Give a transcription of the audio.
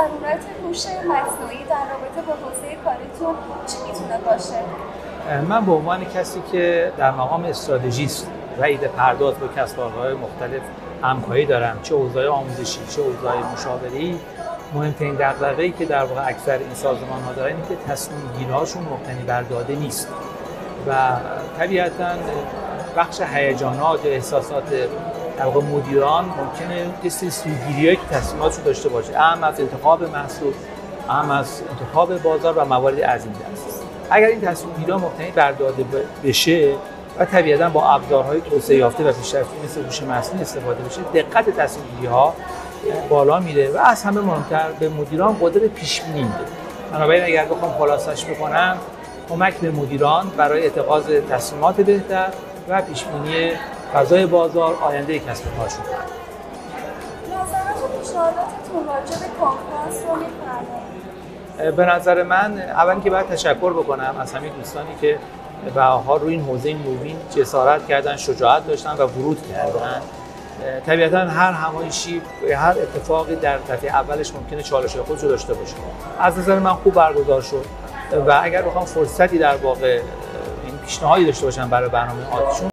ضرورت هوش مصنوعی در رابطه با حوزه کاریتون چی میتونه باشه؟ من به عنوان کسی که در مقام استراتژیست و ایده پرداز با کسب و کارهای مختلف همکاری دارم، چه حوزه آموزشی چه حوزه مشاوری، مهمترین دغدغه‌ای که در واقع اکثر این سازمان‌ها دارن اینه که تصمیم گیری‌هاشون مبتنی بر داده نیست و طبیعتاً بخش هیجانات یا احساسات در واقع مدیران ممکنه یه سری سوگیری‌هایی که تصمیماتشون داشته باشه، اهم از انتخاب محصول، اهم از انتخاب بازار و موارد از این دست. اگر این تصمیم‌گیری‌ها مبتنی بر داده بشه و طبیعتاً با ابزارهای توسعه یافته و پیشرفته مثل هوش مصنوعی استفاده بشه، دقت تصمیم‌گیری‌ها بالا میره و از همه مهمتر به مدیران قدرت پیش‌بینی میده. بنابراین اگر بخوام خلاصش بکنم، کمک به مدیران برای اتخاذ تصمیمات بهتر و پیش‌بینی فضای بازار، آینده کسب و کارشون. نظرات و پیشنهاداتتون راجع به کنفرانس رو می‌فرمایید؟ به نظر من اولی که باید تشکر بکنم از همین دوستانی که به هر حال روی این حوزه نوین جسارت کردن، شجاعت داشتن و ورود کردن. طبیعتاً هر همایشی، هر اتفاقی در دفعه اولش ممکنه چالش‌های خودش رو داشته باشه. از نظر من خوب برگزار شد و اگر بخوام فرصتی در واقع این پیشنهادی داشته باشم برای برنامه آتیشون،